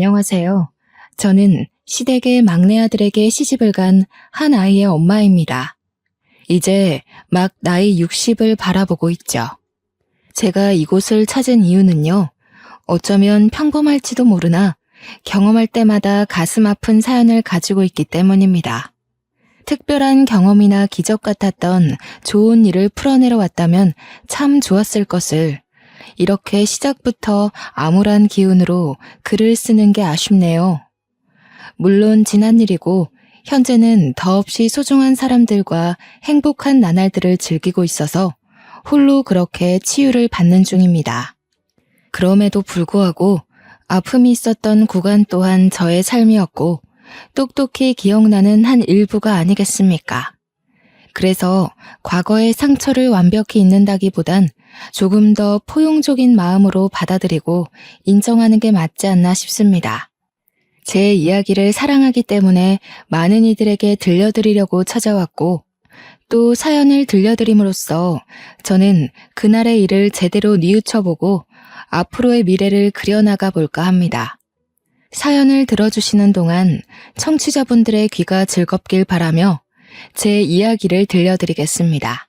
안녕하세요. 저는 시댁의 막내 아들에게 시집을 간 한 아이의 엄마입니다. 이제 막 나이 60을 바라보고 있죠. 제가 이곳을 찾은 이유는요. 어쩌면 평범할지도 모르나 경험할 때마다 가슴 아픈 사연을 가지고 있기 때문입니다. 특별한 경험이나 기적 같았던 좋은 일을 풀어내러 왔다면 참 좋았을 것을 이렇게 시작부터 암울한 기운으로 글을 쓰는 게 아쉽네요. 물론 지난 일이고 현재는 더없이 소중한 사람들과 행복한 나날들을 즐기고 있어서 홀로 그렇게 치유를 받는 중입니다. 그럼에도 불구하고 아픔이 있었던 구간 또한 저의 삶이었고 똑똑히 기억나는 한 일부가 아니겠습니까? 그래서 과거의 상처를 완벽히 잊는다기보단 조금 더 포용적인 마음으로 받아들이고 인정하는 게 맞지 않나 싶습니다. 제 이야기를 사랑하기 때문에 많은 이들에게 들려드리려고 찾아왔고 또 사연을 들려드림으로써 저는 그날의 일을 제대로 뉘우쳐보고 앞으로의 미래를 그려나가 볼까 합니다. 사연을 들어주시는 동안 청취자분들의 귀가 즐겁길 바라며 제 이야기를 들려드리겠습니다.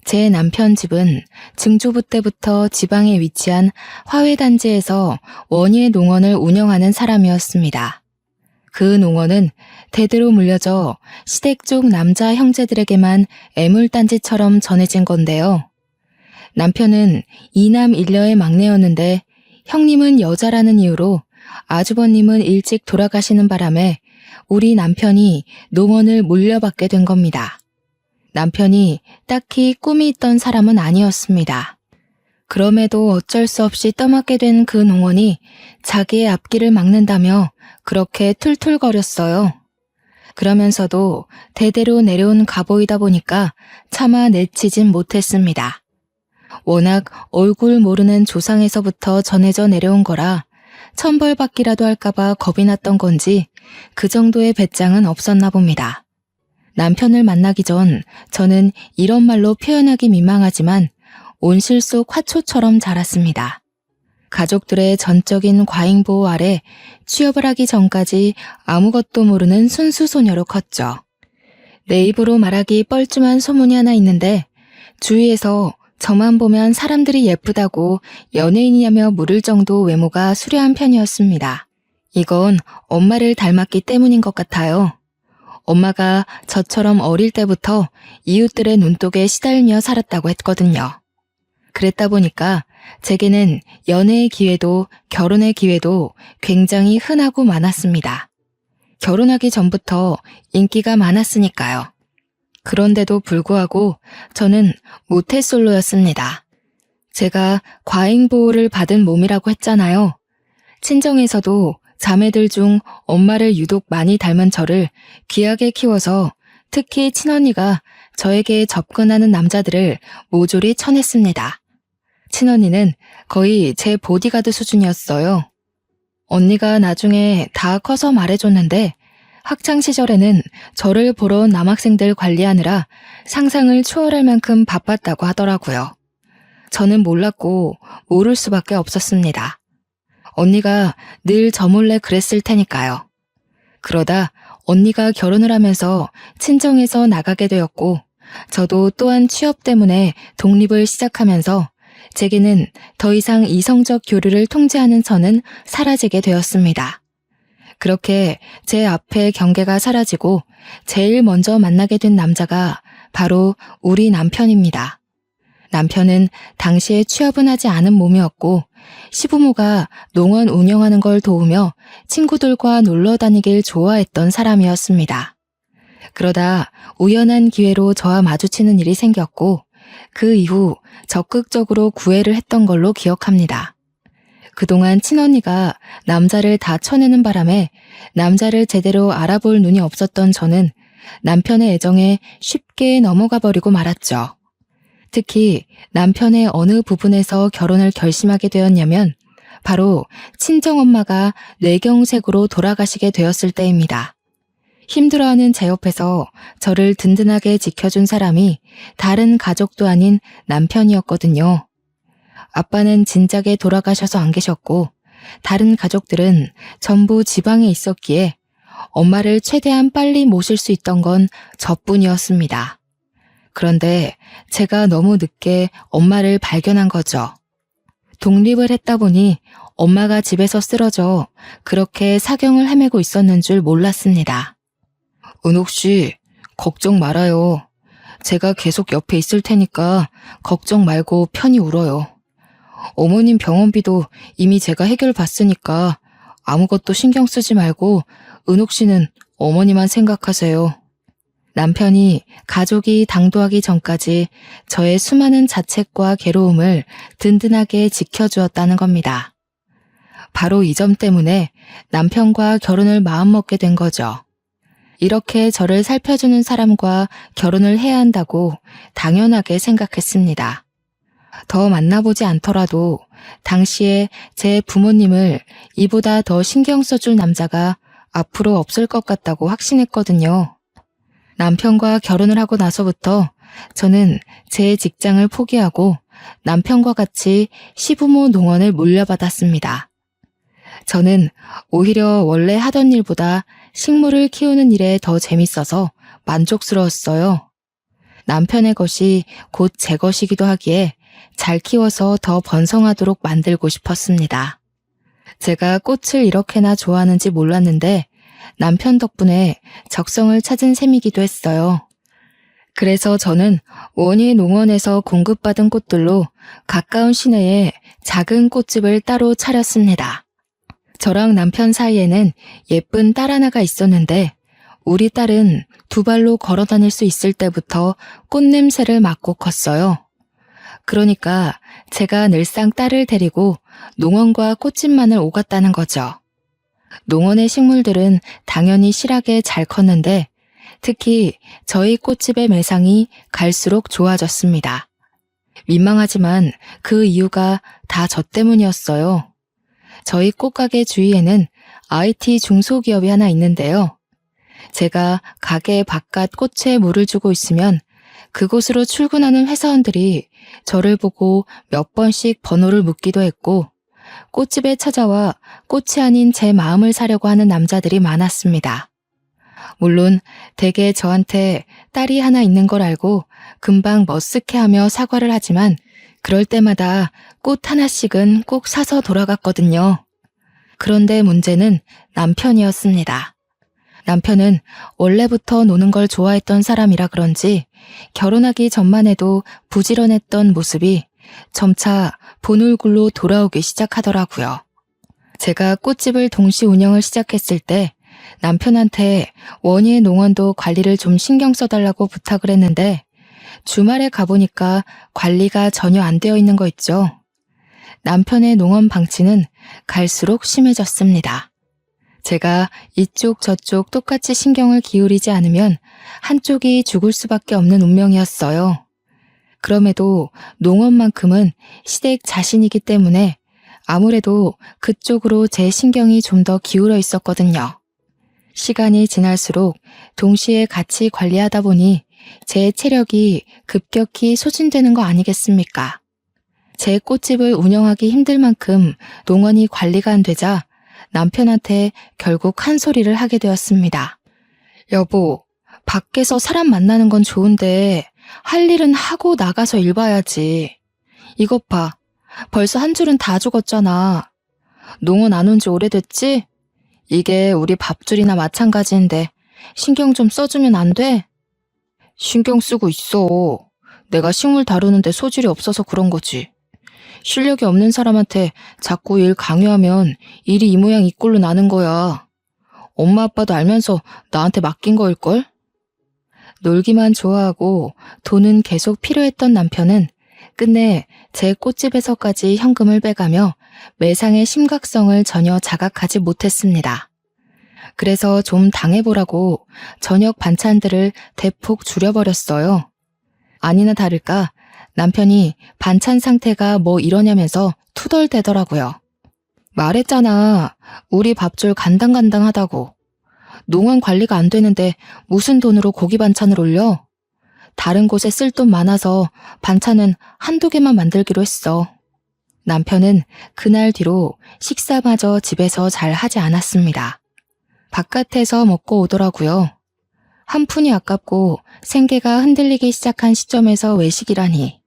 제 남편 집은 증조부 때부터 지방에 위치한 화훼단지에서 원예 농원을 운영하는 사람이었습니다. 그 농원은 대대로 물려져 시댁 쪽 남자 형제들에게만 애물단지처럼 전해진 건데요. 남편은 이남 일녀의 막내였는데 형님은 여자라는 이유로 아주버님은 일찍 돌아가시는 바람에 우리 남편이 농원을 물려받게 된 겁니다. 남편이 딱히 꿈이 있던 사람은 아니었습니다. 그럼에도 어쩔 수 없이 떠맡게 된 그 농원이 자기의 앞길을 막는다며 그렇게 툴툴거렸어요. 그러면서도 대대로 내려온 가보이다 보니까 차마 내치진 못했습니다. 워낙 얼굴 모르는 조상에서부터 전해져 내려온 거라 천벌받기라도 할까봐 겁이 났던 건지 그 정도의 배짱은 없었나 봅니다. 남편을 만나기 전 저는 이런 말로 표현하기 민망하지만 온실 속 화초처럼 자랐습니다. 가족들의 전적인 과잉보호 아래 취업을 하기 전까지 아무것도 모르는 순수 소녀로 컸죠. 내 입으로 말하기 뻘쭘한 소문이 하나 있는데 주위에서 저만 보면 사람들이 예쁘다고 연예인이냐며 물을 정도 외모가 수려한 편이었습니다. 이건 엄마를 닮았기 때문인 것 같아요. 엄마가 저처럼 어릴 때부터 이웃들의 눈독에 시달며 살았다고 했거든요. 그랬다 보니까 제게는 연애의 기회도 결혼의 기회도 굉장히 흔하고 많았습니다. 결혼하기 전부터 인기가 많았으니까요. 그런데도 불구하고 저는 모태솔로였습니다. 제가 과잉보호를 받은 몸이라고 했잖아요. 친정에서도 자매들 중 엄마를 유독 많이 닮은 저를 귀하게 키워서 특히 친언니가 저에게 접근하는 남자들을 모조리 쳐냈습니다. 친언니는 거의 제 보디가드 수준이었어요. 언니가 나중에 다 커서 말해줬는데 학창시절에는 저를 보러 온 남학생들 관리하느라 상상을 초월할 만큼 바빴다고 하더라고요. 저는 몰랐고 모를 수밖에 없었습니다. 언니가 늘 저 몰래 그랬을 테니까요. 그러다 언니가 결혼을 하면서 친정에서 나가게 되었고 저도 또한 취업 때문에 독립을 시작하면서 제게는 더 이상 이성적 교류를 통제하는 선은 사라지게 되었습니다. 그렇게 제 앞에 경계가 사라지고 제일 먼저 만나게 된 남자가 바로 우리 남편입니다. 남편은 당시에 취업은 하지 않은 몸이었고 시부모가 농원 운영하는 걸 도우며 친구들과 놀러 다니길 좋아했던 사람이었습니다. 그러다 우연한 기회로 저와 마주치는 일이 생겼고 그 이후 적극적으로 구애를 했던 걸로 기억합니다. 그동안 친언니가 남자를 다 쳐내는 바람에 남자를 제대로 알아볼 눈이 없었던 저는 남편의 애정에 쉽게 넘어가 버리고 말았죠. 특히 남편의 어느 부분에서 결혼을 결심하게 되었냐면 바로 친정엄마가 뇌경색으로 돌아가시게 되었을 때입니다. 힘들어하는 제 옆에서 저를 든든하게 지켜준 사람이 다른 가족도 아닌 남편이었거든요. 아빠는 진작에 돌아가셔서 안 계셨고 다른 가족들은 전부 지방에 있었기에 엄마를 최대한 빨리 모실 수 있던 건 저뿐이었습니다. 그런데 제가 너무 늦게 엄마를 발견한 거죠. 독립을 했다 보니 엄마가 집에서 쓰러져 그렇게 사경을 헤매고 있었는 줄 몰랐습니다. 은옥 씨, 걱정 말아요. 제가 계속 옆에 있을 테니까 걱정 말고 편히 울어요. 어머님 병원비도 이미 제가 해결받으니까 아무것도 신경 쓰지 말고 은옥 씨는 어머니만 생각하세요. 남편이 가족이 당도하기 전까지 저의 수많은 자책과 괴로움을 든든하게 지켜주었다는 겁니다. 바로 이 점 때문에 남편과 결혼을 마음먹게 된 거죠. 이렇게 저를 살펴주는 사람과 결혼을 해야 한다고 당연하게 생각했습니다. 더 만나보지 않더라도 당시에 제 부모님을 이보다 더 신경 써줄 남자가 앞으로 없을 것 같다고 확신했거든요. 남편과 결혼을 하고 나서부터 저는 제 직장을 포기하고 남편과 같이 시부모 농원을 물려받았습니다. 저는 오히려 원래 하던 일보다 식물을 키우는 일에 더 재밌어서 만족스러웠어요. 남편의 것이 곧 제 것이기도 하기에 잘 키워서 더 번성하도록 만들고 싶었습니다. 제가 꽃을 이렇게나 좋아하는지 몰랐는데 남편 덕분에 적성을 찾은 셈이기도 했어요. 그래서 저는 원예 농원에서 공급받은 꽃들로 가까운 시내에 작은 꽃집을 따로 차렸습니다. 저랑 남편 사이에는 예쁜 딸 하나가 있었는데 우리 딸은 두 발로 걸어 다닐 수 있을 때부터 꽃냄새를 맡고 컸어요. 그러니까 제가 늘상 딸을 데리고 농원과 꽃집만을 오갔다는 거죠. 농원의 식물들은 당연히 실하게 잘 컸는데 특히 저희 꽃집의 매상이 갈수록 좋아졌습니다. 민망하지만 그 이유가 다 저 때문이었어요. 저희 꽃가게 주위에는 IT 중소기업이 하나 있는데요. 제가 가게 바깥 꽃에 물을 주고 있으면 그곳으로 출근하는 회사원들이 저를 보고 몇 번씩 번호를 묻기도 했고 꽃집에 찾아와 꽃이 아닌 제 마음을 사려고 하는 남자들이 많았습니다. 물론 대개 저한테 딸이 하나 있는 걸 알고 금방 머쓱해하며 사과를 하지만 그럴 때마다 꽃 하나씩은 꼭 사서 돌아갔거든요. 그런데 문제는 남편이었습니다. 남편은 원래부터 노는 걸 좋아했던 사람이라 그런지 결혼하기 전만 해도 부지런했던 모습이 점차 본울굴로 돌아오기 시작하더라고요. 제가 꽃집을 동시 운영을 시작했을 때 남편한테 원예 농원도 관리를 좀 신경 써달라고 부탁을 했는데 주말에 가보니까 관리가 전혀 안 되어 있는 거 있죠. 남편의 농원 방치는 갈수록 심해졌습니다. 제가 이쪽 저쪽 똑같이 신경을 기울이지 않으면 한쪽이 죽을 수밖에 없는 운명이었어요. 그럼에도 농원만큼은 시댁 자신이기 때문에 아무래도 그쪽으로 제 신경이 좀 더 기울어 있었거든요. 시간이 지날수록 동시에 같이 관리하다 보니 제 체력이 급격히 소진되는 거 아니겠습니까? 제 꽃집을 운영하기 힘들 만큼 농원이 관리가 안 되자 남편한테 결국 한 소리를 하게 되었습니다. 여보, 밖에서 사람 만나는 건 좋은데 할 일은 하고 나가서 일 봐야지. 이것 봐, 벌써 한 줄은 다 죽었잖아. 농원 안 온 지 오래됐지? 이게 우리 밥줄이나 마찬가지인데 신경 좀 써주면 안 돼? 신경 쓰고 있어. 내가 식물 다루는데 소질이 없어서 그런 거지. 실력이 없는 사람한테 자꾸 일 강요하면 일이 이 모양 이 꼴로 나는 거야. 엄마 아빠도 알면서 나한테 맡긴 거일걸? 놀기만 좋아하고 돈은 계속 필요했던 남편은 끝내 제 꽃집에서까지 현금을 빼가며 매상의 심각성을 전혀 자각하지 못했습니다. 그래서 좀 당해보라고 저녁 반찬들을 대폭 줄여버렸어요. 아니나 다를까 남편이 반찬 상태가 뭐 이러냐면서 투덜대더라고요. 말했잖아. 우리 밥줄 간당간당하다고. 농원 관리가 안 되는데 무슨 돈으로 고기 반찬을 올려? 다른 곳에 쓸 돈 많아서 반찬은 한두 개만 만들기로 했어. 남편은 그날 뒤로 식사마저 집에서 잘 하지 않았습니다. 바깥에서 먹고 오더라고요. 한 푼이 아깝고 생계가 흔들리기 시작한 시점에서 외식이라니.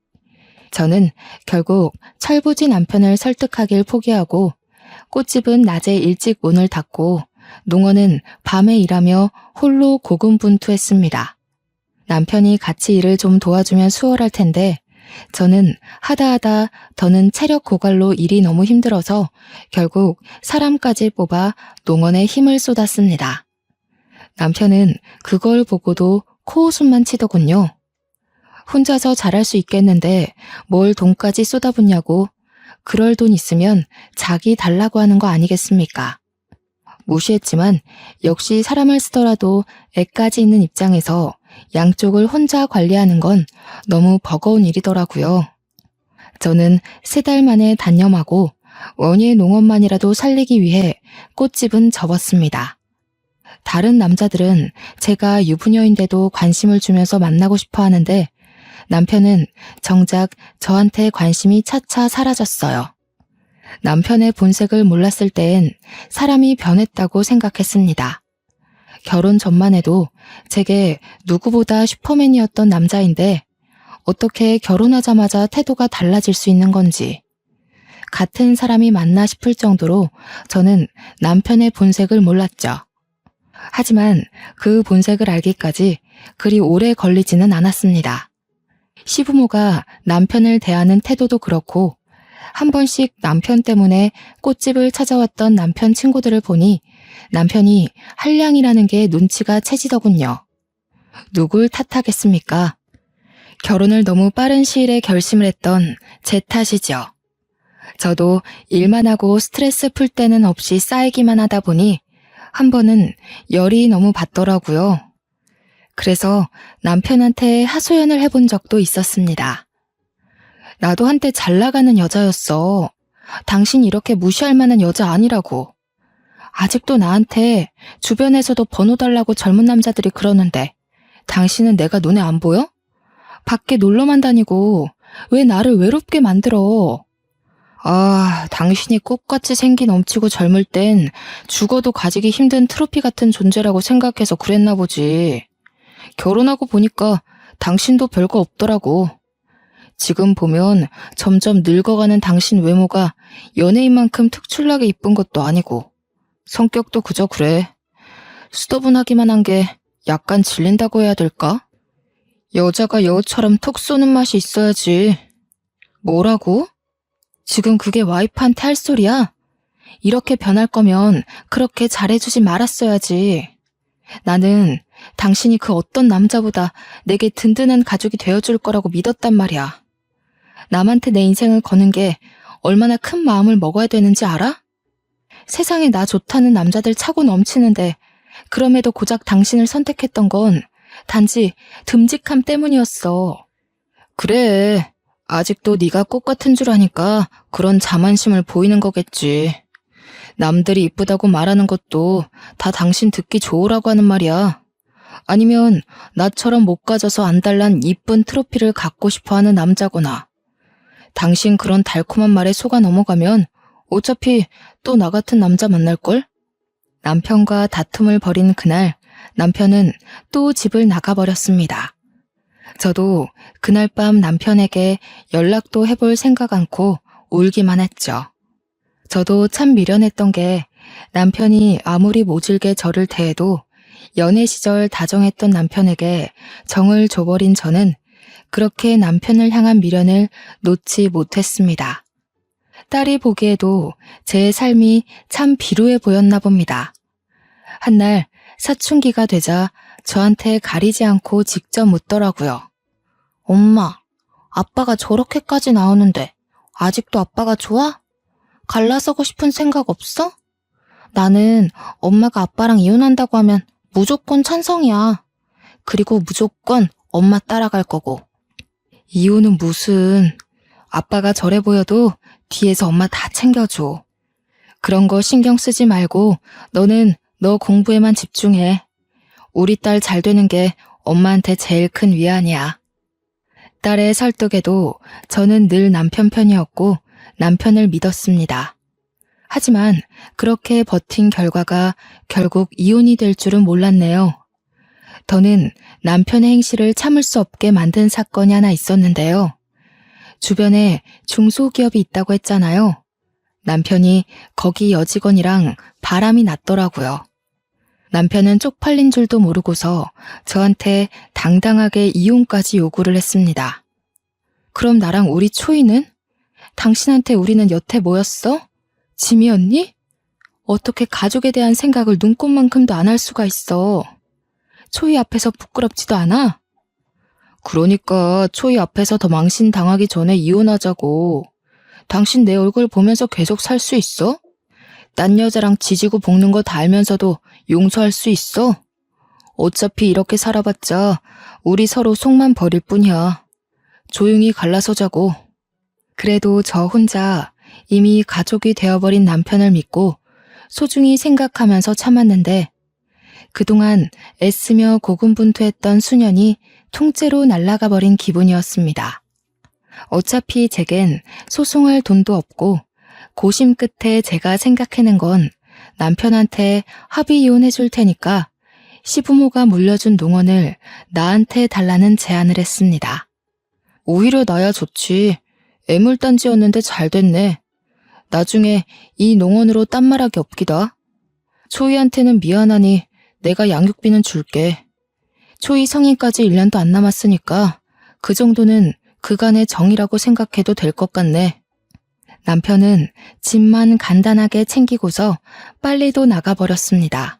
저는 결국 철부지 남편을 설득하길 포기하고 꽃집은 낮에 일찍 문을 닫고 농어는 밤에 일하며 홀로 고군분투했습니다. 남편이 같이 일을 좀 도와주면 수월할 텐데 저는 하다 더는 체력 고갈로 일이 너무 힘들어서 결국 사람까지 뽑아 농원에 힘을 쏟았습니다. 남편은 그걸 보고도 코웃음만 치더군요. 혼자서 잘할 수 있겠는데 뭘 돈까지 쏟아붓냐고. 그럴 돈 있으면 자기 달라고 하는 거 아니겠습니까? 무시했지만 역시 사람을 쓰더라도 애까지 있는 입장에서 양쪽을 혼자 관리하는 건 너무 버거운 일이더라고요. 저는 3달 만에 단념하고 원예 농원만이라도 살리기 위해 꽃집은 접었습니다. 다른 남자들은 제가 유부녀인데도 관심을 주면서 만나고 싶어 하는데 남편은 정작 저한테 관심이 차차 사라졌어요. 남편의 본색을 몰랐을 땐 사람이 변했다고 생각했습니다. 결혼 전만 해도 제게 누구보다 슈퍼맨이었던 남자인데 어떻게 결혼하자마자 태도가 달라질 수 있는 건지. 같은 사람이 맞나 싶을 정도로 저는 남편의 본색을 몰랐죠. 하지만 그 본색을 알기까지 그리 오래 걸리지는 않았습니다. 시부모가 남편을 대하는 태도도 그렇고 한 번씩 남편 때문에 꽃집을 찾아왔던 남편 친구들을 보니 남편이 한량이라는 게 눈치가 채지더군요. 누굴 탓하겠습니까? 결혼을 너무 빠른 시일에 결심을 했던 제 탓이죠. 저도 일만 하고 스트레스 풀 때는 없이 쌓이기만 하다 보니 한 번은 열이 너무 받더라고요. 그래서 남편한테 하소연을 해본 적도 있었습니다. 나도 한때 잘 나가는 여자였어. 당신 이렇게 무시할 만한 여자 아니라고. 아직도 나한테 주변에서도 번호 달라고 젊은 남자들이 그러는데 당신은 내가 눈에 안 보여? 밖에 놀러만 다니고 왜 나를 외롭게 만들어? 아, 당신이 꽃같이 생기 넘치고 젊을 땐 죽어도 가지기 힘든 트로피 같은 존재라고 생각해서 그랬나 보지. 결혼하고 보니까 당신도 별거 없더라고. 지금 보면 점점 늙어가는 당신 외모가 연예인만큼 특출나게 이쁜 것도 아니고 성격도 그저 그래. 수더분하기만 한 게 약간 질린다고 해야 될까? 여자가 여우처럼 톡 쏘는 맛이 있어야지. 뭐라고? 지금 그게 와이프한테 할 소리야? 이렇게 변할 거면 그렇게 잘해주지 말았어야지. 나는 당신이 그 어떤 남자보다 내게 든든한 가족이 되어줄 거라고 믿었단 말이야. 남한테 내 인생을 거는 게 얼마나 큰 마음을 먹어야 되는지 알아? 세상에 나 좋다는 남자들 차고 넘치는데 그럼에도 고작 당신을 선택했던 건 단지 듬직함 때문이었어. 그래, 아직도 네가 꽃 같은 줄 아니까 그런 자만심을 보이는 거겠지. 남들이 이쁘다고 말하는 것도 다 당신 듣기 좋으라고 하는 말이야. 아니면 나처럼 못 가져서 안달난 이쁜 트로피를 갖고 싶어하는 남자거나. 당신 그런 달콤한 말에 속아 넘어가면 어차피 또 나 같은 남자 만날걸? 남편과 다툼을 벌인 그날 남편은 또 집을 나가버렸습니다. 저도 그날 밤 남편에게 연락도 해볼 생각 않고 울기만 했죠. 저도 참 미련했던 게 남편이 아무리 모질게 저를 대해도 연애 시절 다정했던 남편에게 정을 줘버린 저는 그렇게 남편을 향한 미련을 놓지 못했습니다. 딸이 보기에도 제 삶이 참 비루해 보였나 봅니다. 한날 사춘기가 되자 저한테 가리지 않고 직접 묻더라고요. 엄마, 아빠가 저렇게까지 나오는데 아직도 아빠가 좋아? 갈라서고 싶은 생각 없어? 나는 엄마가 아빠랑 이혼한다고 하면 무조건 찬성이야. 그리고 무조건 엄마 따라갈 거고. 이혼은 무슨... 아빠가 저래 보여도 뒤에서 엄마 다 챙겨줘. 그런 거 신경 쓰지 말고 너는 너 공부에만 집중해. 우리 딸 잘 되는 게 엄마한테 제일 큰 위안이야. 딸의 설득에도 저는 늘 남편 편이었고 남편을 믿었습니다. 하지만 그렇게 버틴 결과가 결국 이혼이 될 줄은 몰랐네요. 더는 남편의 행실을 참을 수 없게 만든 사건이 하나 있었는데요. 주변에 중소기업이 있다고 했잖아요. 남편이 거기 여직원이랑 바람이 났더라고요. 남편은 쪽팔린 줄도 모르고서 저한테 당당하게 이혼까지 요구를 했습니다. 그럼 나랑 우리 초이는? 당신한테 우리는 여태 뭐였어? 짐이었니? 어떻게 가족에 대한 생각을 눈꼽만큼도 안 할 수가 있어. 초이 앞에서 부끄럽지도 않아? 그러니까 초이 앞에서 더 망신당하기 전에 이혼하자고. 당신 내 얼굴 보면서 계속 살 수 있어? 딴 여자랑 지지고 볶는 거 다 알면서도 용서할 수 있어? 어차피 이렇게 살아봤자 우리 서로 속만 버릴 뿐이야. 조용히 갈라서자고. 그래도 저 혼자 이미 가족이 되어버린 남편을 믿고 소중히 생각하면서 참았는데 그동안 애쓰며 고군분투했던 수년이 통째로 날아가 버린 기분이었습니다. 어차피 제겐 소송할 돈도 없고 고심 끝에 제가 생각해낸 건 남편한테 합의 이혼해줄 테니까 시부모가 물려준 농원을 나한테 달라는 제안을 했습니다. 오히려 나야 좋지. 애물단지였는데 잘 됐네. 나중에 이 농원으로 딴 말하기 없기다. 초이한테는 미안하니 내가 양육비는 줄게. 초이 성인까지 1년도 안 남았으니까 그 정도는 그간의 정이라고 생각해도 될 것 같네. 남편은 집만 간단하게 챙기고서 빨리도 나가버렸습니다.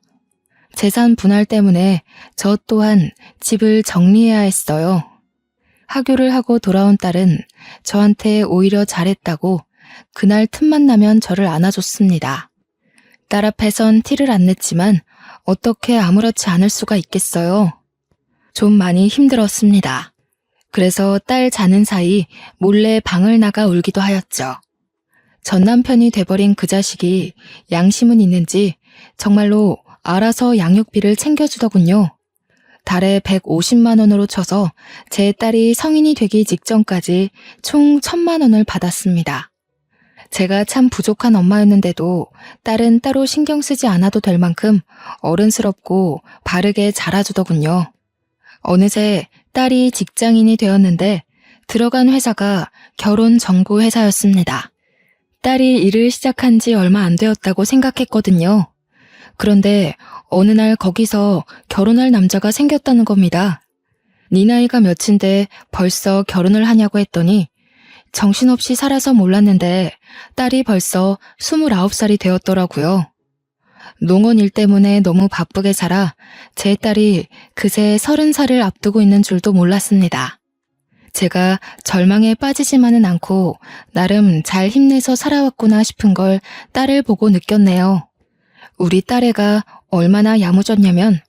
재산 분할 때문에 저 또한 집을 정리해야 했어요. 하교를 하고 돌아온 딸은 저한테 오히려 잘했다고 그날 틈만 나면 저를 안아줬습니다. 딸 앞에선 티를 안 냈지만 어떻게 아무렇지 않을 수가 있겠어요. 좀 많이 힘들었습니다. 그래서 딸 자는 사이 몰래 방을 나가 울기도 하였죠. 전 남편이 돼버린 그 자식이 양심은 있는지 정말로 알아서 양육비를 챙겨주더군요. 달에 150만 원으로 쳐서 제 딸이 성인이 되기 직전까지 총 1,000만 원을 받았습니다. 제가 참 부족한 엄마였는데도 딸은 따로 신경 쓰지 않아도 될 만큼 어른스럽고 바르게 자라주더군요. 어느새 딸이 직장인이 되었는데 들어간 회사가 결혼 정보 회사였습니다. 딸이 일을 시작한 지 얼마 안 되었다고 생각했거든요. 그런데 어느 날 거기서 결혼할 남자가 생겼다는 겁니다. 네 나이가 몇인데 벌써 결혼을 하냐고 했더니 정신없이 살아서 몰랐는데 딸이 벌써 29살이 되었더라고요. 농원 일 때문에 너무 바쁘게 살아 제 딸이 그새 30살을 앞두고 있는 줄도 몰랐습니다. 제가 절망에 빠지지만은 않고 나름 잘 힘내서 살아왔구나 싶은 걸 딸을 보고 느꼈네요. 우리 딸애가 얼마나 야무졌냐면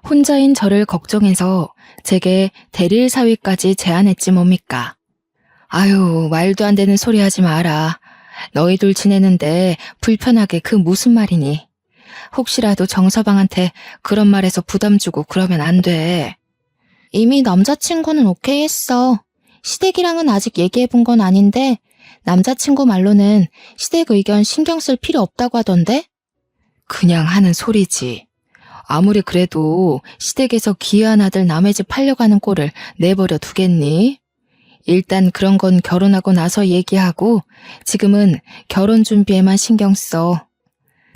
혼자인 저를 걱정해서 제게 대릴 사위까지 제안했지 뭡니까. 아유, 말도 안 되는 소리 하지 마라. 너희들 지내는데 불편하게 그 무슨 말이니. 혹시라도 정서방한테 그런 말해서 부담 주고 그러면 안 돼. 이미 남자친구는 오케이 했어. 시댁이랑은 아직 얘기해본 건 아닌데 남자친구 말로는 시댁 의견 신경 쓸 필요 없다고 하던데? 그냥 하는 소리지. 아무리 그래도 시댁에서 귀한 아들 남의 집 팔려가는 꼴을 내버려 두겠니? 일단 그런 건 결혼하고 나서 얘기하고 지금은 결혼 준비에만 신경 써.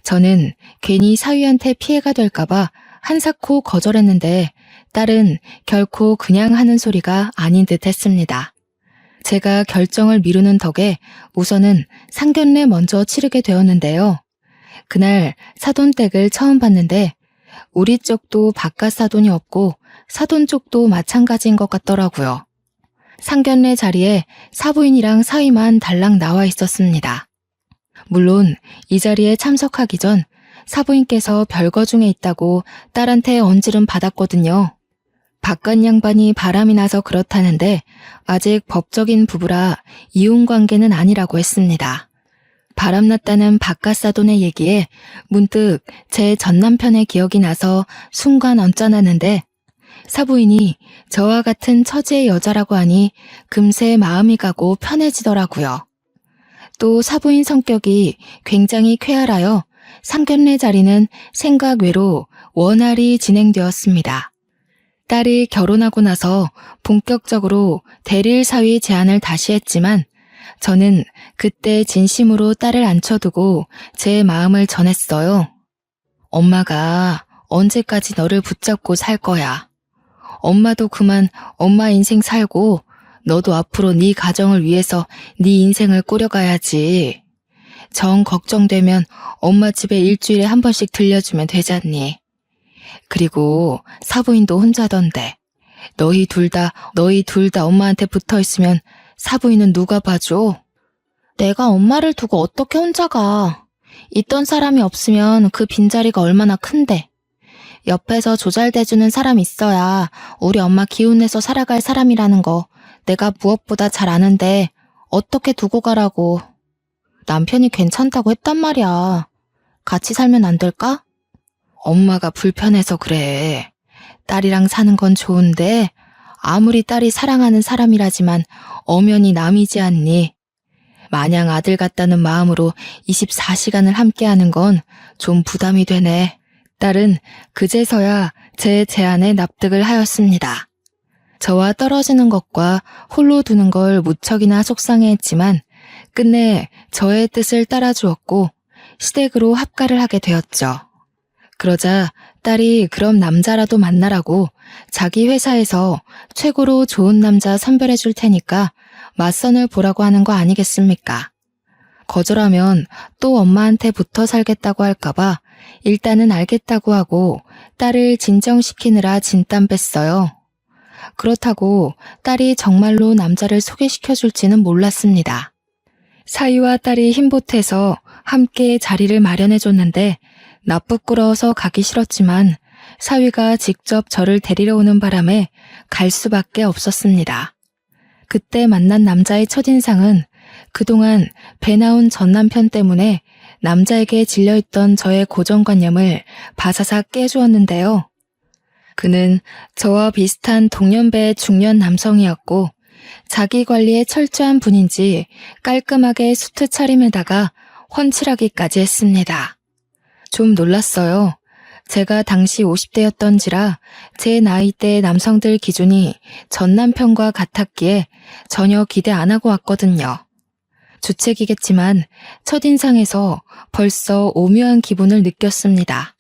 저는 괜히 사위한테 피해가 될까봐 한사코 거절했는데 딸은 결코 그냥 하는 소리가 아닌 듯 했습니다. 제가 결정을 미루는 덕에 우선은 상견례 먼저 치르게 되었는데요. 그날 사돈댁을 처음 봤는데 우리 쪽도 바깥 사돈이 없고 사돈 쪽도 마찬가지인 것 같더라고요. 상견례 자리에 사부인이랑 사위만 달랑 나와 있었습니다. 물론 이 자리에 참석하기 전 사부인께서 별거 중에 있다고 딸한테 언질은 받았거든요. 바깥 양반이 바람이 나서 그렇다는데 아직 법적인 부부라 이혼 관계는 아니라고 했습니다. 바람났다는 바깥 사돈의 얘기에 문득 제 전남편의 기억이 나서 순간 언짢았는데 사부인이 저와 같은 처지의 여자라고 하니 금세 마음이 가고 편해지더라고요. 또 사부인 성격이 굉장히 쾌활하여 상견례 자리는 생각 외로 원활히 진행되었습니다. 딸이 결혼하고 나서 본격적으로 대릴 사위 제안을 다시 했지만 저는 그때 진심으로 딸을 앉혀두고 제 마음을 전했어요. 엄마가 언제까지 너를 붙잡고 살 거야. 엄마도 그만 엄마 인생 살고 너도 앞으로 네 가정을 위해서 네 인생을 꾸려가야지. 정 걱정되면 엄마 집에 일주일에 한 번씩 들려주면 되잖니. 그리고 사부인도 혼자던데 너희 둘 다 엄마한테 붙어있으면 사부인은 누가 봐줘? 내가 엄마를 두고 어떻게 혼자 가? 있던 사람이 없으면 그 빈자리가 얼마나 큰데. 옆에서 조잘대주는 사람 있어야 우리 엄마 기운내서 살아갈 사람이라는 거 내가 무엇보다 잘 아는데 어떻게 두고 가라고. 남편이 괜찮다고 했단 말이야. 같이 살면 안 될까? 엄마가 불편해서 그래. 딸이랑 사는 건 좋은데 아무리 딸이 사랑하는 사람이라지만 엄연히 남이지 않니? 마냥 아들 같다는 마음으로 24시간을 함께하는 건 좀 부담이 되네. 딸은 그제서야 제 제안에 납득을 하였습니다. 저와 떨어지는 것과 홀로 두는 걸 무척이나 속상해했지만 끝내 저의 뜻을 따라주었고 시댁으로 합가를 하게 되었죠. 그러자 딸이 그럼 남자라도 만나라고 자기 회사에서 최고로 좋은 남자 선별해 줄 테니까 맞선을 보라고 하는 거 아니겠습니까? 거절하면 또 엄마한테 붙어 살겠다고 할까봐 일단은 알겠다고 하고 딸을 진정시키느라 진땀 뺐어요. 그렇다고 딸이 정말로 남자를 소개시켜 줄지는 몰랐습니다. 사위와 딸이 힘보태서 함께 자리를 마련해 줬는데 나 부끄러워서 가기 싫었지만 사위가 직접 저를 데리러 오는 바람에 갈 수밖에 없었습니다. 그때 만난 남자의 첫인상은 그동안 배 나온 전남편 때문에 남자에게 질려있던 저의 고정관념을 바사삭 깨주었는데요. 그는 저와 비슷한 동년배의 중년 남성이었고 자기 관리에 철저한 분인지 깔끔하게 수트 차림에다가 훤칠하기까지 했습니다. 좀 놀랐어요. 제가 당시 50대였던지라 제 나이대의 남성들 기준이 전 남편과 같았기에 전혀 기대 안 하고 왔거든요. 주책이겠지만 첫인상에서 벌써 오묘한 기분을 느꼈습니다.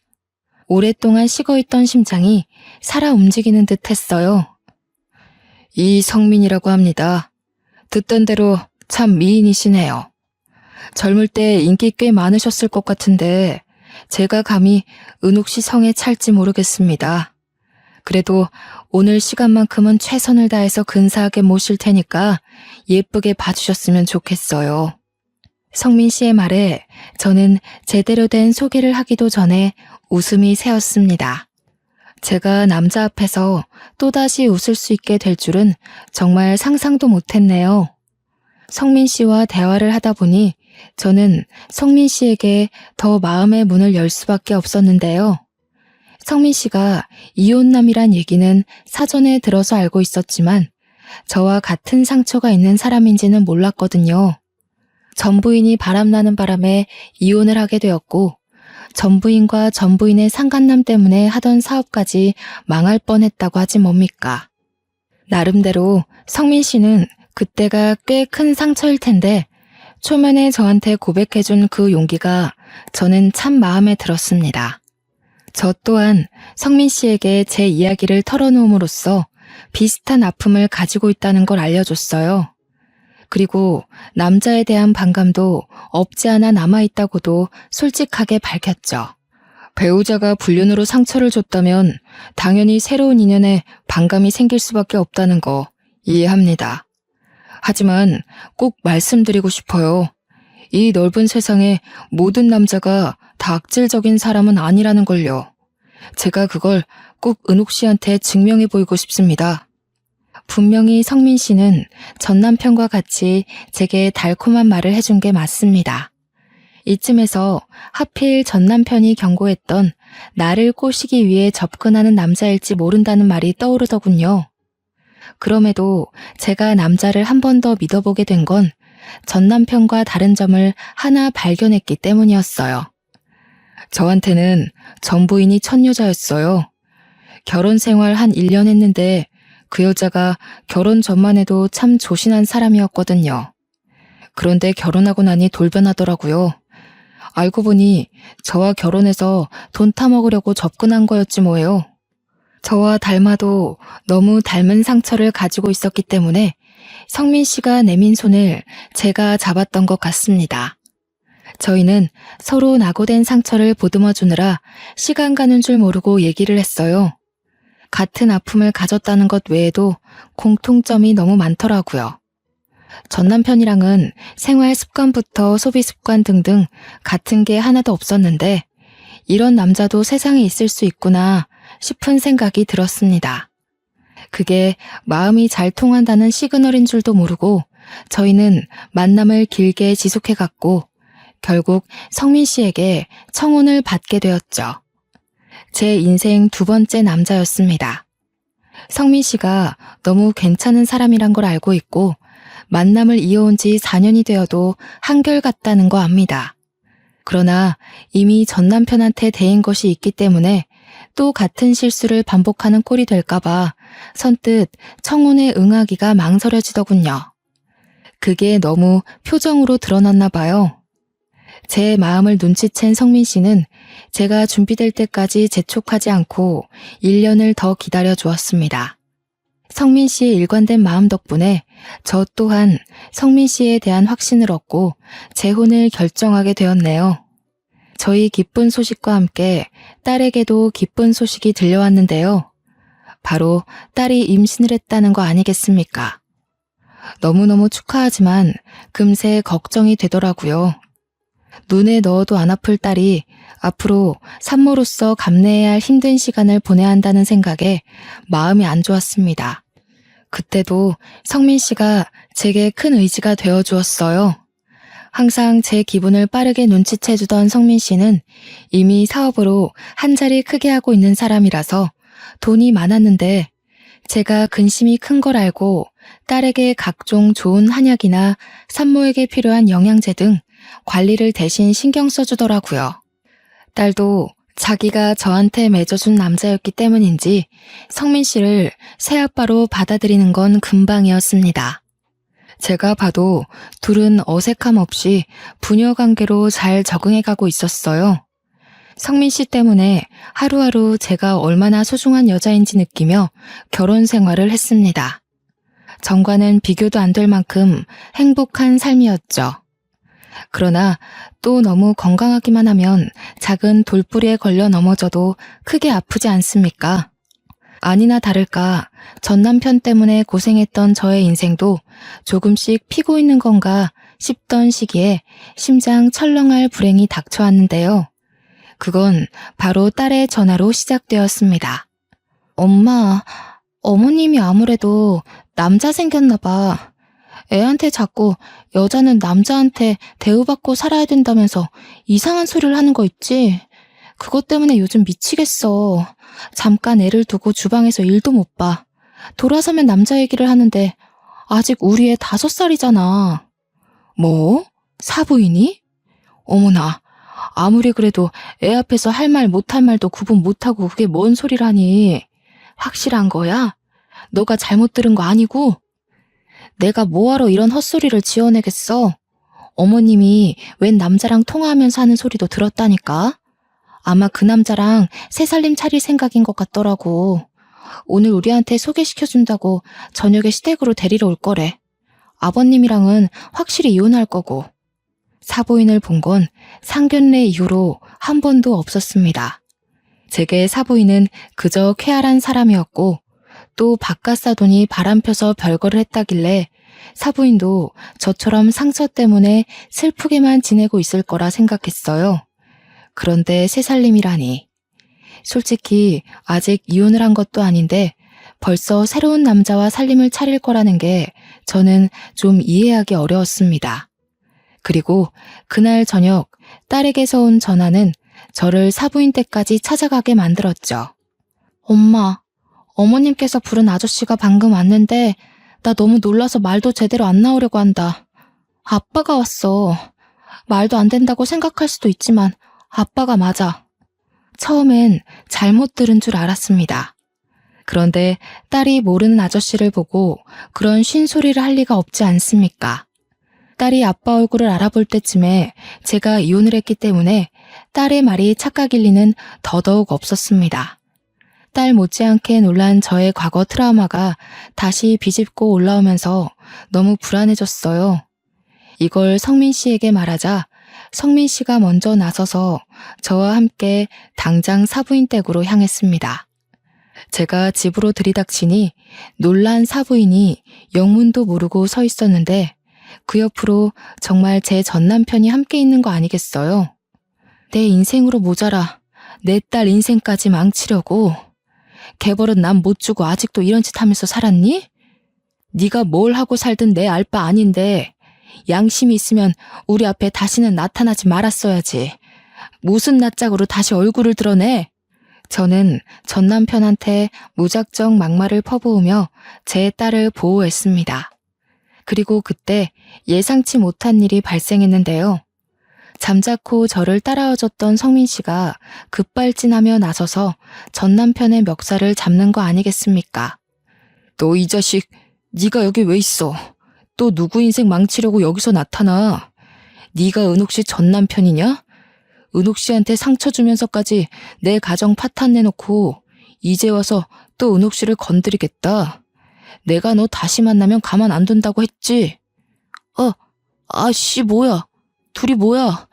오랫동안 식어있던 심장이 살아 움직이는 듯 했어요. 이성민이라고 합니다. 듣던 대로 참 미인이시네요. 젊을 때 인기 꽤 많으셨을 것 같은데 제가 감히 은옥 씨 성에 찰지 모르겠습니다. 그래도 오늘 시간만큼은 최선을 다해서 근사하게 모실 테니까 예쁘게 봐주셨으면 좋겠어요. 성민 씨의 말에 저는 제대로 된 소개를 하기도 전에 웃음이 새었습니다. 제가 남자 앞에서 또다시 웃을 수 있게 될 줄은 정말 상상도 못했네요. 성민 씨와 대화를 하다 보니 저는 성민 씨에게 더 마음의 문을 열 수밖에 없었는데요. 성민 씨가 이혼남이란 얘기는 사전에 들어서 알고 있었지만 저와 같은 상처가 있는 사람인지는 몰랐거든요. 전부인이 바람나는 바람에 이혼을 하게 되었고 전부인과 전부인의 상간남 때문에 하던 사업까지 망할 뻔했다고 하지 뭡니까. 나름대로 성민 씨는 그때가 꽤 큰 상처일 텐데 초면에 저한테 고백해준 그 용기가 저는 참 마음에 들었습니다. 저 또한 성민 씨에게 제 이야기를 털어놓음으로써 비슷한 아픔을 가지고 있다는 걸 알려줬어요. 그리고 남자에 대한 반감도 없지 않아 남아있다고도 솔직하게 밝혔죠. 배우자가 불륜으로 상처를 줬다면 당연히 새로운 인연에 반감이 생길 수밖에 없다는 거 이해합니다. 하지만 꼭 말씀드리고 싶어요. 이 넓은 세상에 모든 남자가 다 악질적인 사람은 아니라는 걸요. 제가 그걸 꼭 은옥 씨한테 증명해 보이고 싶습니다. 분명히 성민 씨는 전 남편과 같이 제게 달콤한 말을 해준 게 맞습니다. 이쯤에서 하필 전 남편이 경고했던 나를 꼬시기 위해 접근하는 남자일지 모른다는 말이 떠오르더군요. 그럼에도 제가 남자를 한 번 더 믿어보게 된 건 전 남편과 다른 점을 하나 발견했기 때문이었어요. 저한테는 전 부인이 첫 여자였어요. 결혼 생활 한 1년 했는데 그 여자가 결혼 전만 해도 참 조신한 사람이었거든요. 그런데 결혼하고 나니 돌변하더라고요. 알고 보니 저와 결혼해서 돈 타먹으려고 접근한 거였지 뭐예요. 저와 닮아도 너무 닮은 상처를 가지고 있었기 때문에 성민 씨가 내민 손을 제가 잡았던 것 같습니다. 저희는 서로 낙오된 상처를 보듬어 주느라 시간 가는 줄 모르고 얘기를 했어요. 같은 아픔을 가졌다는 것 외에도 공통점이 너무 많더라고요. 전 남편이랑은 생활 습관부터 소비 습관 등등 같은 게 하나도 없었는데 이런 남자도 세상에 있을 수 있구나 싶은 생각이 들었습니다. 그게 마음이 잘 통한다는 시그널인 줄도 모르고 저희는 만남을 길게 지속해갔고 결국 성민 씨에게 청혼을 받게 되었죠. 제 인생 두 번째 남자였습니다. 성민 씨가 너무 괜찮은 사람이란 걸 알고 있고 만남을 이어온 지 4년이 되어도 한결같다는 거 압니다. 그러나 이미 전 남편한테 대인 것이 있기 때문에 또 같은 실수를 반복하는 꼴이 될까봐 선뜻 청혼에 응하기가 망설여지더군요. 그게 너무 표정으로 드러났나 봐요. 제 마음을 눈치챈 성민 씨는 제가 준비될 때까지 재촉하지 않고 1년을 더 기다려 주었습니다. 성민 씨의 일관된 마음 덕분에 저 또한 성민 씨에 대한 확신을 얻고 재혼을 결정하게 되었네요. 저희 기쁜 소식과 함께 딸에게도 기쁜 소식이 들려왔는데요. 바로 딸이 임신을 했다는 거 아니겠습니까? 너무너무 축하하지만 금세 걱정이 되더라고요. 눈에 넣어도 안 아플 딸이 앞으로 산모로서 감내해야 할 힘든 시간을 보내야 한다는 생각에 마음이 안 좋았습니다. 그때도 성민 씨가 제게 큰 의지가 되어 주었어요. 항상 제 기분을 빠르게 눈치채주던 성민 씨는 이미 사업으로 한 자리 크게 하고 있는 사람이라서 돈이 많았는데 제가 근심이 큰 걸 알고 딸에게 각종 좋은 한약이나 산모에게 필요한 영양제 등 관리를 대신 신경 써주더라고요. 딸도 자기가 저한테 맺어준 남자였기 때문인지 성민 씨를 새아빠로 받아들이는 건 금방이었습니다. 제가 봐도 둘은 어색함 없이 부녀 관계로 잘 적응해가고 있었어요. 성민 씨 때문에 하루하루 제가 얼마나 소중한 여자인지 느끼며 결혼 생활을 했습니다. 전과는 비교도 안 될 만큼 행복한 삶이었죠. 그러나 또 너무 건강하기만 하면 작은 돌부리에 걸려 넘어져도 크게 아프지 않습니까? 아니나 다를까 전 남편 때문에 고생했던 저의 인생도 조금씩 피고 있는 건가 싶던 시기에 심장 철렁할 불행이 닥쳐왔는데요. 그건 바로 딸의 전화로 시작되었습니다. 엄마, 어머님이 아무래도 남자 생겼나 봐. 애한테 자꾸 여자는 남자한테 대우받고 살아야 된다면서 이상한 소리를 하는 거 있지? 그것 때문에 요즘 미치겠어. 잠깐 애를 두고 주방에서 일도 못 봐. 돌아서면 남자 얘기를 하는데 아직 우리 애 5살이잖아. 뭐? 사부인이? 어머나, 아무리 그래도 애 앞에서 할 말 못할 말도 구분 못하고 그게 뭔 소리라니. 확실한 거야? 너가 잘못 들은 거 아니고? 내가 뭐하러 이런 헛소리를 지어내겠어? 어머님이 웬 남자랑 통화하면서 하는 소리도 들었다니까? 아마 그 남자랑 새살림 차릴 생각인 것 같더라고. 오늘 우리한테 소개시켜준다고 저녁에 시댁으로 데리러 올 거래. 아버님이랑은 확실히 이혼할 거고. 사부인을 본 건 상견례 이후로 한 번도 없었습니다. 제게 사부인은 그저 쾌활한 사람이었고 또 바깥 사돈이 바람 펴서 별거를 했다길래 사부인도 저처럼 상처 때문에 슬프게만 지내고 있을 거라 생각했어요. 그런데 새살림이라니. 솔직히 아직 이혼을 한 것도 아닌데 벌써 새로운 남자와 살림을 차릴 거라는 게 저는 좀 이해하기 어려웠습니다. 그리고 그날 저녁 딸에게서 온 전화는 저를 사부인 댁까지 찾아가게 만들었죠. 엄마, 어머님께서 부른 아저씨가 방금 왔는데 나 너무 놀라서 말도 제대로 안 나오려고 한다. 아빠가 왔어. 말도 안 된다고 생각할 수도 있지만 아빠가 맞아. 처음엔 잘못 들은 줄 알았습니다. 그런데 딸이 모르는 아저씨를 보고 그런 쉰소리를 할 리가 없지 않습니까? 딸이 아빠 얼굴을 알아볼 때쯤에 제가 이혼을 했기 때문에 딸의 말이 착각일 리는 더더욱 없었습니다. 딸 못지않게 놀란 저의 과거 트라우마가 다시 비집고 올라오면서 너무 불안해졌어요. 이걸 성민 씨에게 말하자 성민 씨가 먼저 나서서 저와 함께 당장 사부인 댁으로 향했습니다. 제가 집으로 들이닥치니 놀란 사부인이 영문도 모르고 서 있었는데 그 옆으로 정말 제 전남편이 함께 있는 거 아니겠어요? 내 인생으로 모자라 내 딸 인생까지 망치려고 개벌은 남 못 주고 아직도 이런 짓 하면서 살았니? 네가 뭘 하고 살든 내 알 바 아닌데 양심이 있으면 우리 앞에 다시는 나타나지 말았어야지. 무슨 낯짝으로 다시 얼굴을 드러내? 저는 전 남편한테 무작정 막말을 퍼부으며 제 딸을 보호했습니다. 그리고 그때 예상치 못한 일이 발생했는데요. 잠자코 저를 따라와줬던 성민 씨가 급발진하며 나서서 전 남편의 멱살을 잡는 거 아니겠습니까? 너 이 자식, 네가 여기 왜 있어? 또 누구 인생 망치려고 여기서 나타나? 네가 은옥 씨 전 남편이냐? 은옥 씨한테 상처 주면서까지 내 가정 파탄 내놓고 이제 와서 또 은옥 씨를 건드리겠다. 내가 너 다시 만나면 가만 안 둔다고 했지? 아씨 뭐야? 둘이 뭐야?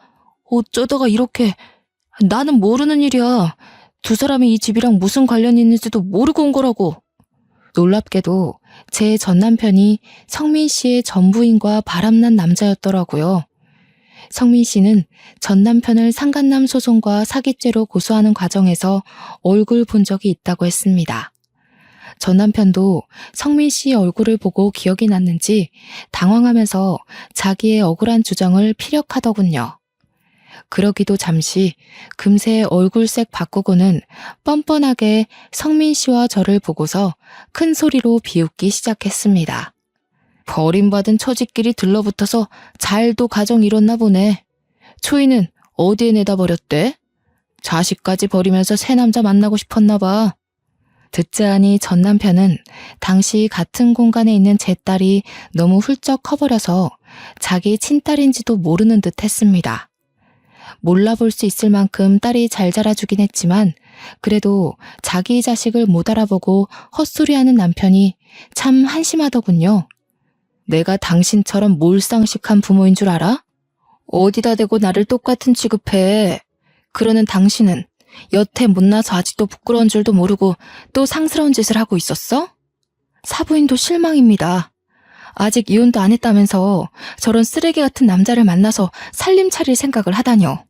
어쩌다가 이렇게... 나는 모르는 일이야. 두 사람이 이 집이랑 무슨 관련이 있는지도 모르고 온 거라고. 놀랍게도 제 전남편이 성민 씨의 전부인과 바람난 남자였더라고요. 성민 씨는 전남편을 상간남 소송과 사기죄로 고소하는 과정에서 얼굴 본 적이 있다고 했습니다. 전남편도 성민 씨의 얼굴을 보고 기억이 났는지 당황하면서 자기의 억울한 주장을 피력하더군요. 그러기도 잠시 금세 얼굴색 바꾸고는 뻔뻔하게 성민 씨와 저를 보고서 큰 소리로 비웃기 시작했습니다. 버림받은 처지끼리 들러붙어서 잘도 가정 이뤘나 보네. 초이는 어디에 내다 버렸대? 자식까지 버리면서 새 남자 만나고 싶었나 봐. 듣자 하니 전 남편은 당시 같은 공간에 있는 제 딸이 너무 훌쩍 커버려서 자기 친딸인지도 모르는 듯 했습니다. 몰라볼 수 있을 만큼 딸이 잘 자라주긴 했지만 그래도 자기 자식을 못 알아보고 헛소리하는 남편이 참 한심하더군요. 내가 당신처럼 몰상식한 부모인 줄 알아? 어디다 대고 나를 똑같은 취급해. 그러는 당신은 여태 못나서 아직도 부끄러운 줄도 모르고 또 상스러운 짓을 하고 있었어? 사부인도 실망입니다. 아직 이혼도 안 했다면서 저런 쓰레기 같은 남자를 만나서 살림 차릴 생각을 하다뇨.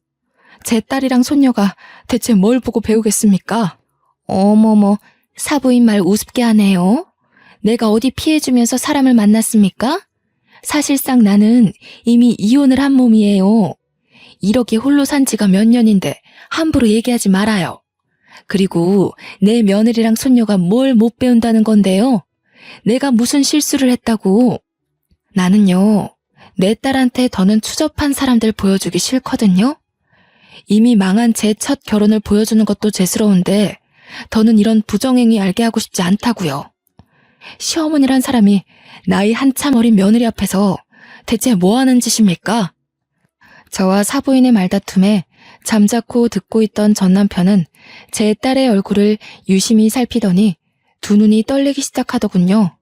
제 딸이랑 손녀가 대체 뭘 보고 배우겠습니까? 어머머, 사부인 말 우습게 하네요. 내가 어디 피해주면서 사람을 만났습니까? 사실상 나는 이미 이혼을 한 몸이에요. 이렇게 홀로 산 지가 몇 년인데 함부로 얘기하지 말아요. 그리고 내 며느리랑 손녀가 뭘 못 배운다는 건데요. 내가 무슨 실수를 했다고. 나는요, 내 딸한테 더는 추접한 사람들 보여주기 싫거든요. 이미 망한 제 첫 결혼을 보여주는 것도 죄스러운데 더는 이런 부정행위 알게 하고 싶지 않다고요. 시어머니란 사람이 나이 한참 어린 며느리 앞에서 대체 뭐 하는 짓입니까? 저와 사부인의 말다툼에 잠자코 듣고 있던 전 남편은 제 딸의 얼굴을 유심히 살피더니 두 눈이 떨리기 시작하더군요.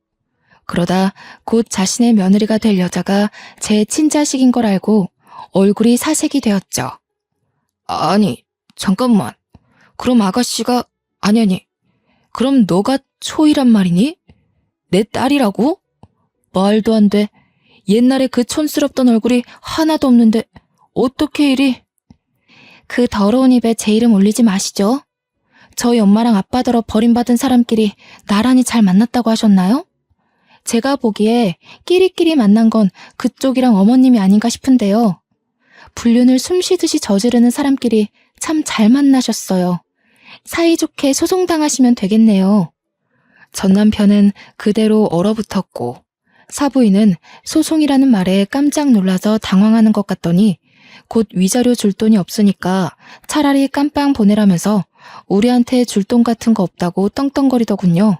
그러다 곧 자신의 며느리가 될 여자가 제 친자식인 걸 알고 얼굴이 사색이 되었죠. 아니, 잠깐만. 그럼 아가씨가... 아니. 그럼 너가 초이란 말이니? 내 딸이라고? 말도 안 돼. 옛날에 그 촌스럽던 얼굴이 하나도 없는데 어떻게 이리... 그 더러운 입에 제 이름 올리지 마시죠. 저희 엄마랑 아빠더러 버림받은 사람끼리 나란히 잘 만났다고 하셨나요? 제가 보기에 끼리끼리 만난 건 그쪽이랑 어머님이 아닌가 싶은데요. 불륜을 숨쉬듯이 저지르는 사람끼리 참 잘 만나셨어요. 사이좋게 소송당하시면 되겠네요. 전 남편은 그대로 얼어붙었고 사부인은 소송이라는 말에 깜짝 놀라서 당황하는 것 같더니 곧 위자료 줄 돈이 없으니까 차라리 깜빵 보내라면서 우리한테 줄 돈 같은 거 없다고 떵떵거리더군요.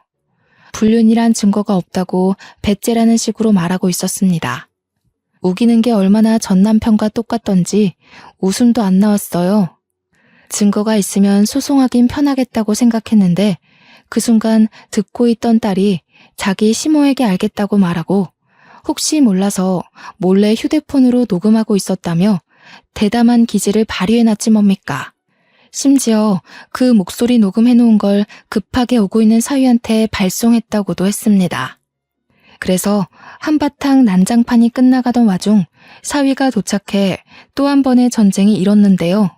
불륜이란 증거가 없다고 배째라는 식으로 말하고 있었습니다. 우기는 게 얼마나 전 남편과 똑같던지 웃음도 안 나왔어요. 증거가 있으면 소송하긴 편하겠다고 생각했는데 그 순간 듣고 있던 딸이 자기 시모에게 알겠다고 말하고 혹시 몰라서 몰래 휴대폰으로 녹음하고 있었다며 대담한 기질을 발휘해놨지 뭡니까. 심지어 그 목소리 녹음해놓은 걸 급하게 오고 있는 사위한테 발송했다고도 했습니다. 그래서 한바탕 난장판이 끝나가던 와중 사위가 도착해 또 한 번의 전쟁이 일었는데요.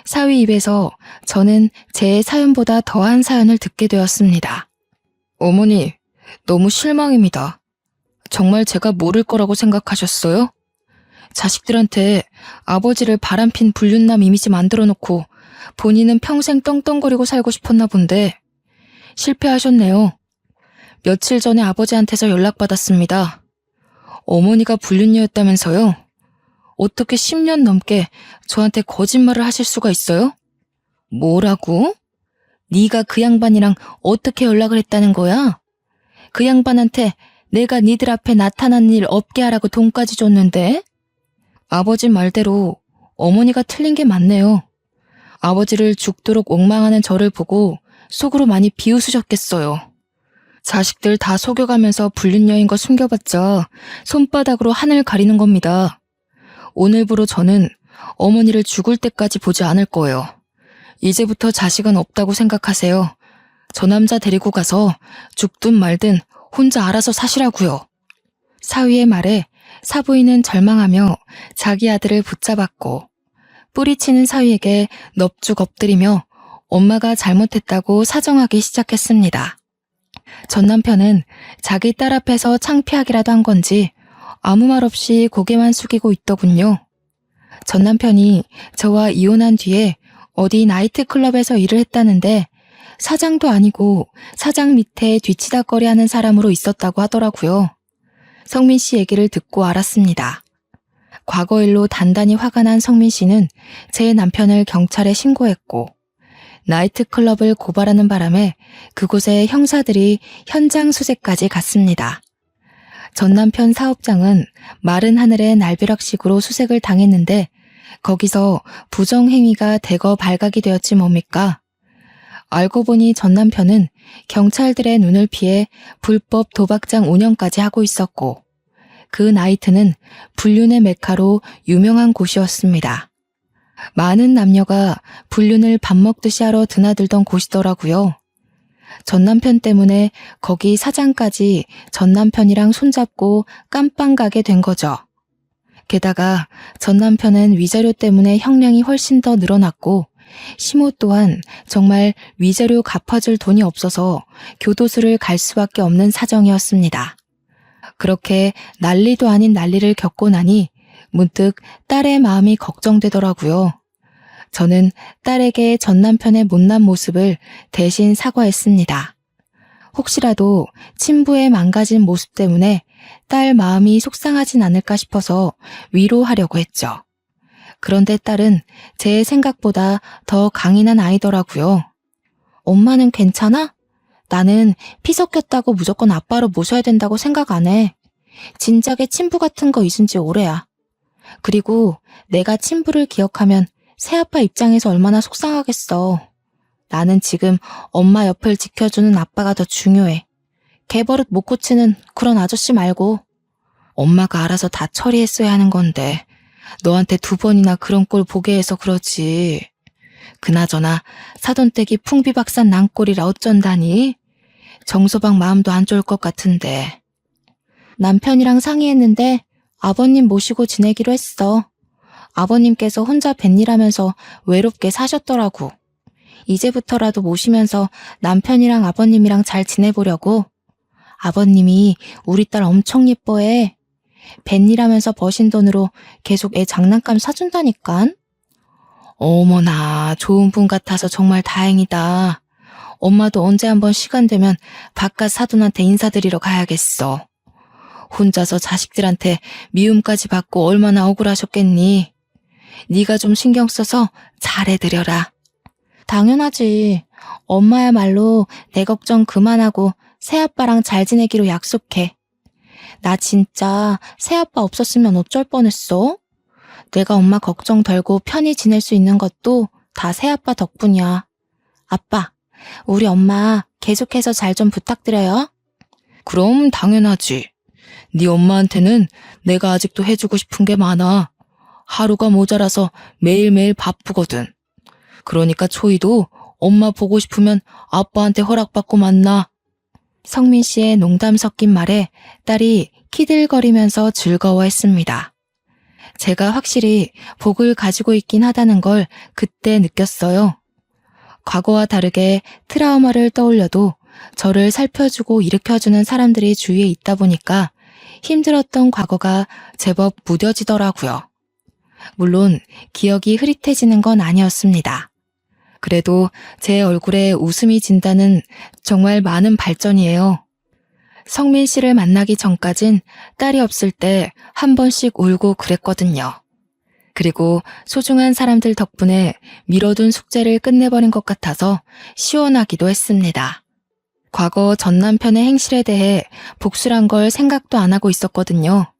사위 입에서 저는 제 사연보다 더한 사연을 듣게 되었습니다. 어머니, 너무 실망입니다. 정말 제가 모를 거라고 생각하셨어요? 자식들한테 아버지를 바람핀 불륜남 이미지 만들어 놓고 본인은 평생 떵떵거리고 살고 싶었나 본데 실패하셨네요. 며칠 전에 아버지한테서 연락받았습니다. 어머니가 불륜녀였다면서요? 어떻게 10년 넘게 저한테 거짓말을 하실 수가 있어요? 뭐라고? 네가 그 양반이랑 어떻게 연락을 했다는 거야? 그 양반한테 내가 니들 앞에 나타난 일 없게 하라고 돈까지 줬는데? 아버지 말대로 어머니가 틀린 게 맞네요. 아버지를 죽도록 옥망하는 저를 보고 속으로 많이 비웃으셨겠어요. 자식들 다 속여가면서 불륜녀인 거 숨겨봤자 손바닥으로 하늘 가리는 겁니다. 오늘부로 저는 어머니를 죽을 때까지 보지 않을 거예요. 이제부터 자식은 없다고 생각하세요. 저 남자 데리고 가서 죽든 말든 혼자 알아서 사시라고요. 사위의 말에 사부인은 절망하며 자기 아들을 붙잡았고 뿌리치는 사위에게 넙죽 엎드리며 엄마가 잘못했다고 사정하기 시작했습니다. 전 남편은 자기 딸 앞에서 창피하기라도 한 건지 아무 말 없이 고개만 숙이고 있더군요. 전 남편이 저와 이혼한 뒤에 어디 나이트클럽에서 일을 했다는데 사장도 아니고 사장 밑에 뒤치다꺼리 하는 사람으로 있었다고 하더라고요. 성민 씨 얘기를 듣고 알았습니다. 과거 일로 단단히 화가 난 성민 씨는 제 남편을 경찰에 신고했고 나이트클럽을 고발하는 바람에 그곳에 형사들이 현장 수색까지 갔습니다. 전 남편 사업장은 마른 하늘의 날벼락식으로 수색을 당했는데 거기서 부정행위가 대거 발각이 되었지 뭡니까? 알고 보니 전 남편은 경찰들의 눈을 피해 불법 도박장 운영까지 하고 있었고 그 나이트는 불륜의 메카로 유명한 곳이었습니다. 많은 남녀가 불륜을 밥 먹듯이 하러 드나들던 곳이더라고요. 전 남편 때문에 거기 사장까지 전 남편이랑 손잡고 깜빵 가게 된 거죠. 게다가 전 남편은 위자료 때문에 형량이 훨씬 더 늘어났고 시모 또한 정말 위자료 갚아줄 돈이 없어서 교도소를 갈 수밖에 없는 사정이었습니다. 그렇게 난리도 아닌 난리를 겪고 나니 문득 딸의 마음이 걱정되더라고요. 저는 딸에게 전 남편의 못난 모습을 대신 사과했습니다. 혹시라도 친부의 망가진 모습 때문에 딸 마음이 속상하진 않을까 싶어서 위로하려고 했죠. 그런데 딸은 제 생각보다 더 강인한 아이더라고요. 엄마는 괜찮아? 나는 피 섞였다고 무조건 아빠로 모셔야 된다고 생각 안 해. 진작에 친부 같은 거 잊은 지 오래야. 그리고 내가 친부를 기억하면 새아빠 입장에서 얼마나 속상하겠어. 나는 지금 엄마 옆을 지켜주는 아빠가 더 중요해. 개버릇 못 고치는 그런 아저씨 말고. 엄마가 알아서 다 처리했어야 하는 건데 너한테 2번이나 그런 꼴 보게 해서 그러지. 그나저나 사돈댁이 풍비박산 난 꼴이라 어쩐다니? 정서방 마음도 안 좋을 것 같은데. 남편이랑 상의했는데 아버님 모시고 지내기로 했어. 아버님께서 혼자 뱃일하면서 외롭게 사셨더라고. 이제부터라도 모시면서 남편이랑 아버님이랑 잘 지내보려고. 아버님이 우리 딸 엄청 예뻐해. 뱃일하면서 버신 돈으로 계속 애 장난감 사준다니깐. 어머나, 좋은 분 같아서 정말 다행이다. 엄마도 언제 한번 시간 되면 바깥 사돈한테 인사드리러 가야겠어. 혼자서 자식들한테 미움까지 받고 얼마나 억울하셨겠니? 네가 좀 신경 써서 잘해드려라. 당연하지. 엄마야말로 내 걱정 그만하고 새아빠랑 잘 지내기로 약속해. 나 진짜 새아빠 없었으면 어쩔 뻔했어? 내가 엄마 걱정 덜고 편히 지낼 수 있는 것도 다 새아빠 덕분이야. 아빠, 우리 엄마 계속해서 잘 좀 부탁드려요. 그럼 당연하지. 네 엄마한테는 내가 아직도 해주고 싶은 게 많아. 하루가 모자라서 매일매일 바쁘거든. 그러니까 초이도 엄마 보고 싶으면 아빠한테 허락받고 만나. 성민 씨의 농담 섞인 말에 딸이 키들거리면서 즐거워했습니다. 제가 확실히 복을 가지고 있긴 하다는 걸 그때 느꼈어요. 과거와 다르게 트라우마를 떠올려도 저를 살펴주고 일으켜주는 사람들이 주위에 있다 보니까 힘들었던 과거가 제법 무뎌지더라고요. 물론 기억이 흐릿해지는 건 아니었습니다. 그래도 제 얼굴에 웃음이 진다는 정말 많은 발전이에요. 성민 씨를 만나기 전까진 딸이 없을 때 한 번씩 울고 그랬거든요. 그리고 소중한 사람들 덕분에 미뤄둔 숙제를 끝내버린 것 같아서 시원하기도 했습니다. 과거 전 남편의 행실에 대해 복수란 걸 생각도 안 하고 있었거든요.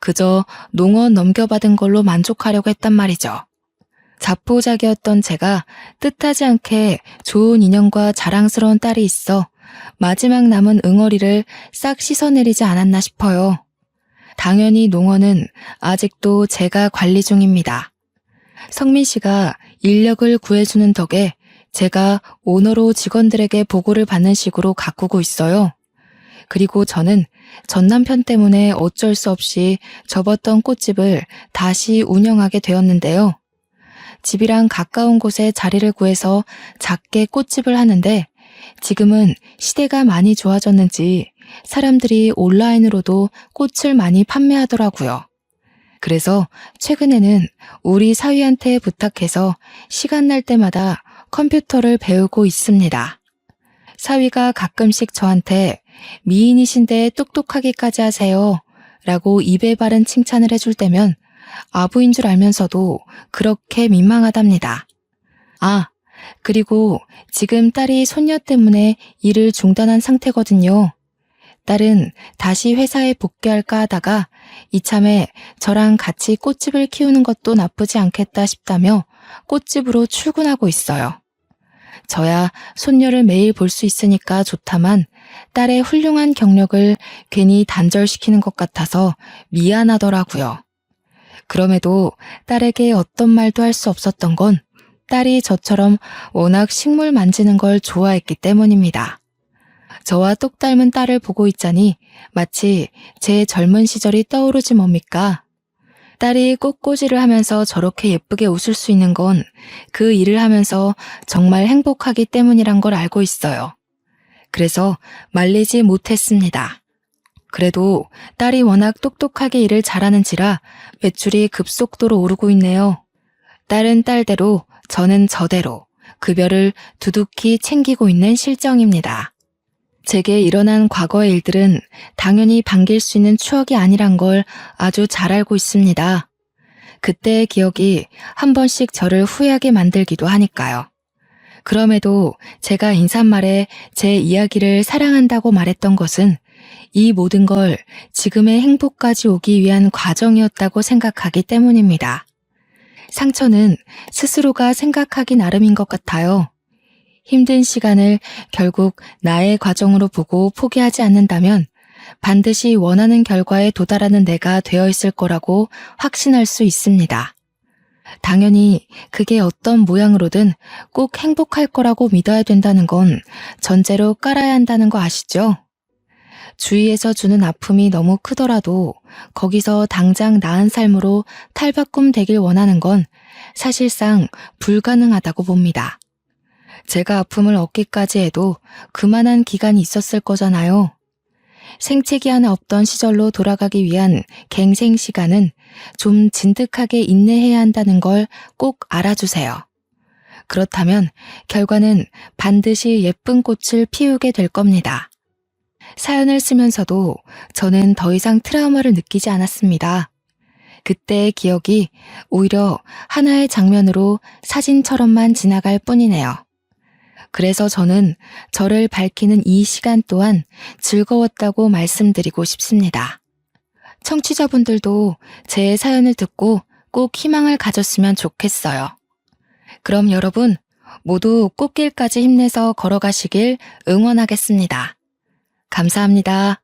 그저 농원 넘겨받은 걸로 만족하려고 했단 말이죠. 자포자기였던 제가 뜻하지 않게 좋은 인연과 자랑스러운 딸이 있어 마지막 남은 응어리를 싹 씻어내리지 않았나 싶어요. 당연히 농원은 아직도 제가 관리 중입니다. 성민 씨가 인력을 구해주는 덕에 제가 오너로 직원들에게 보고를 받는 식으로 가꾸고 있어요. 그리고 저는 전 남편 때문에 어쩔 수 없이 접었던 꽃집을 다시 운영하게 되었는데요. 집이랑 가까운 곳에 자리를 구해서 작게 꽃집을 하는데 지금은 시대가 많이 좋아졌는지 사람들이 온라인으로도 꽃을 많이 판매하더라고요. 그래서 최근에는 우리 사위한테 부탁해서 시간 날 때마다 컴퓨터를 배우고 있습니다. 사위가 가끔씩 저한테 미인이신데 똑똑하기까지 하세요 라고 입에 바른 칭찬을 해줄 때면 아부인 줄 알면서도 그렇게 민망하답니다. 아, 그리고 지금 딸이 손녀 때문에 일을 중단한 상태거든요. 딸은 다시 회사에 복귀할까 하다가 이참에 저랑 같이 꽃집을 키우는 것도 나쁘지 않겠다 싶다며 꽃집으로 출근하고 있어요. 저야 손녀를 매일 볼 수 있으니까 좋다만 딸의 훌륭한 경력을 괜히 단절시키는 것 같아서 미안하더라고요. 그럼에도 딸에게 어떤 말도 할 수 없었던 건 딸이 저처럼 워낙 식물 만지는 걸 좋아했기 때문입니다. 저와 똑 닮은 딸을 보고 있자니 마치 제 젊은 시절이 떠오르지 뭡니까? 딸이 꽃꽂이를 하면서 저렇게 예쁘게 웃을 수 있는 건 그 일을 하면서 정말 행복하기 때문이란 걸 알고 있어요. 그래서 말리지 못했습니다. 그래도 딸이 워낙 똑똑하게 일을 잘하는지라 매출이 급속도로 오르고 있네요. 딸은 딸대로 저는 저대로 급여를 두둑히 챙기고 있는 실정입니다. 제게 일어난 과거의 일들은 당연히 반길 수 있는 추억이 아니란 걸 아주 잘 알고 있습니다. 그때의 기억이 한 번씩 저를 후회하게 만들기도 하니까요. 그럼에도 제가 인사말에 제 이야기를 사랑한다고 말했던 것은 이 모든 걸 지금의 행복까지 오기 위한 과정이었다고 생각하기 때문입니다. 상처는 스스로가 생각하기 나름인 것 같아요. 힘든 시간을 결국 나의 과정으로 보고 포기하지 않는다면 반드시 원하는 결과에 도달하는 내가 되어 있을 거라고 확신할 수 있습니다. 당연히 그게 어떤 모양으로든 꼭 행복할 거라고 믿어야 된다는 건 전제로 깔아야 한다는 거 아시죠? 주위에서 주는 아픔이 너무 크더라도 거기서 당장 나은 삶으로 탈바꿈 되길 원하는 건 사실상 불가능하다고 봅니다. 제가 아픔을 얻기까지 해도 그만한 기간이 있었을 거잖아요. 생채기 하나 없던 시절로 돌아가기 위한 갱생 시간은 좀 진득하게 인내해야 한다는 걸 꼭 알아주세요. 그렇다면 결과는 반드시 예쁜 꽃을 피우게 될 겁니다. 사연을 쓰면서도 저는 더 이상 트라우마를 느끼지 않았습니다. 그때의 기억이 오히려 하나의 장면으로 사진처럼만 지나갈 뿐이네요. 그래서 저는 저를 밝히는 이 시간 또한 즐거웠다고 말씀드리고 싶습니다. 청취자분들도 제 사연을 듣고 꼭 희망을 가졌으면 좋겠어요. 그럼 여러분 모두 꽃길까지 힘내서 걸어가시길 응원하겠습니다. 감사합니다.